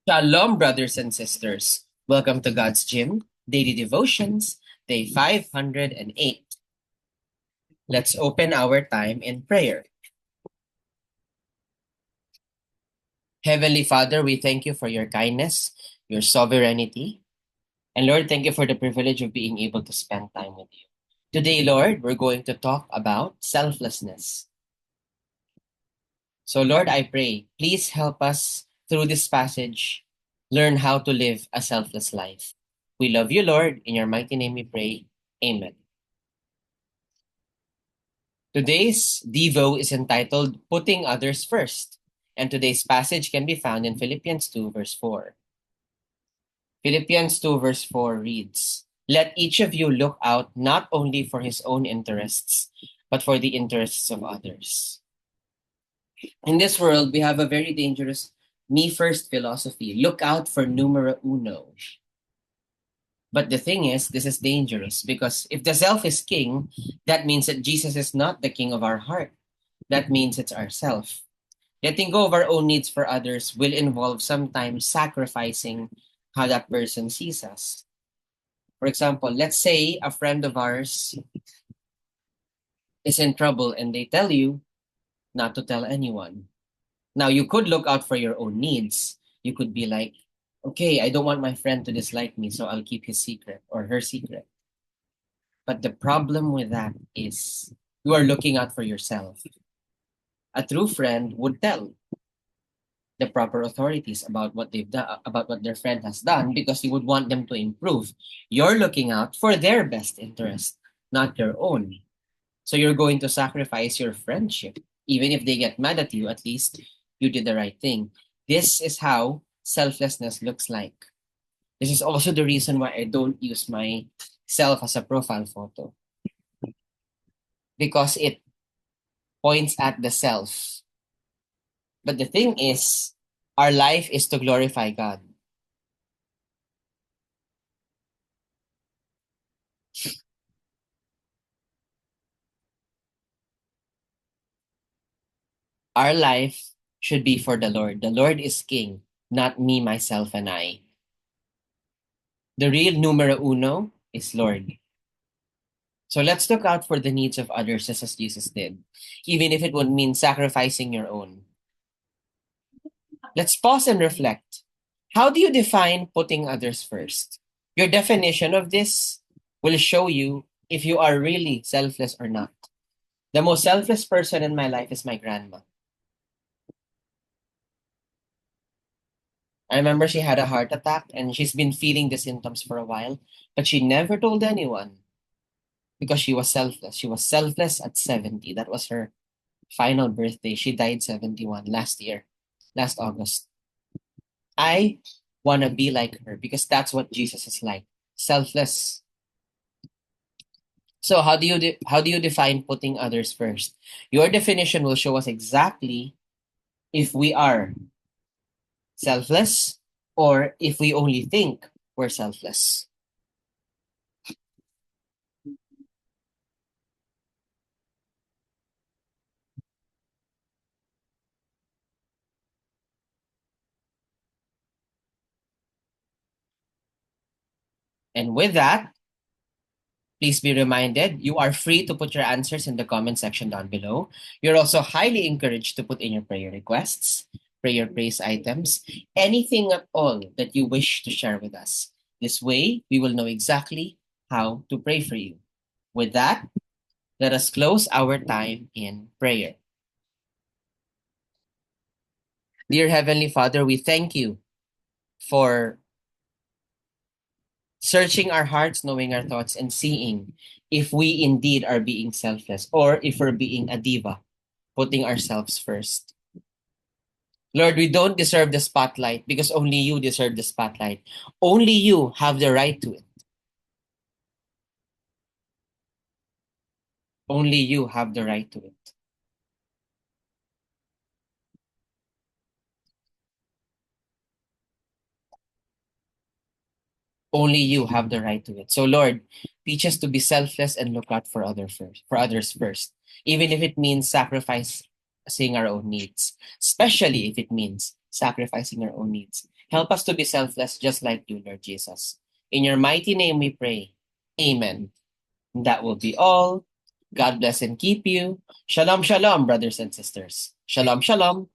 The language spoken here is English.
Shalom, brothers and sisters. Welcome to God's Gym, Daily Devotions, Day 508. Let's open our time in prayer. Heavenly Father, we thank you for your kindness, your sovereignty, and Lord, thank you for the privilege of being able to spend time with you. Today, Lord, we're going to talk about selflessness. So, Lord, I pray, please help us through this passage learn how to live a selfless life. We love you, Lord. In your mighty name we pray. Amen. Today's Devo is entitled Putting Others First, and today's passage can be found in Philippians 2, verse 4. Philippians 2, verse 4 reads, "Let each of you look out not only for his own interests, but for the interests of others." In this world, we have a very dangerous me first philosophy. Look out for numero uno. But the thing is, this is dangerous because if the self is king, that means that Jesus is not the king of our heart. That means it's ourself. Letting go of our own needs for others will involve sometimes sacrificing how that person sees us. For example, let's say a friend of ours is in trouble and they tell you not to tell anyone. Now, you could look out for your own needs. You could be like, okay, I don't want my friend to dislike me, so I'll keep his secret or her secret. But the problem with that is you are looking out for yourself. A true friend would tell the proper authorities about what they've done, about what their friend has done, because you would want them to improve. You're looking out for their best interest, not your own. So you're going to sacrifice your friendship. Even if they get mad at you, at least you did the right thing. This is how selflessness looks like. This is also the reason why I don't use myself as a profile photo, because it points at the self. But the thing is, our life is to glorify God. Our life should be for the Lord. The Lord is king, not me, myself, and I. The real numero uno is Lord. So let's look out for the needs of others just as Jesus did, even if it would mean sacrificing your own. Let's pause and reflect. How do you define putting others first? Your definition of this will show you if you are really selfless or not. The most selfless person in my life is my grandma. I remember she had a heart attack and she's been feeling the symptoms for a while, but she never told anyone because she was selfless. She was selfless at 70. That was her final birthday. She died 71 last year, last August. I want to be like her because that's what Jesus is like, selfless. So how do you define putting others first? Your definition will show us exactly if we are selfless or if we only think we're selfless. And with that, please be reminded you are free to put your answers in the comment section down below. You're also highly encouraged to put in your prayer requests, prayer praise items, anything at all that you wish to share with us. This way, we will know exactly how to pray for you. With that, let us close our time in prayer. Dear Heavenly Father, we thank you for searching our hearts, knowing our thoughts, and seeing if we indeed are being selfless or if we're being a diva, putting ourselves first. Lord, we don't deserve the spotlight because only you deserve the spotlight. Only you have the right to it. Only you have the right to it. Only you have the right to it. So Lord, teach us to be selfless and look out for others first, even if it means sacrificing our own needs, especially if it means sacrificing our own needs. Help us to be selfless just like you, Lord Jesus. In your mighty name we pray. Amen. That will be all. God bless and keep you. Shalom, shalom, brothers and sisters. Shalom, shalom.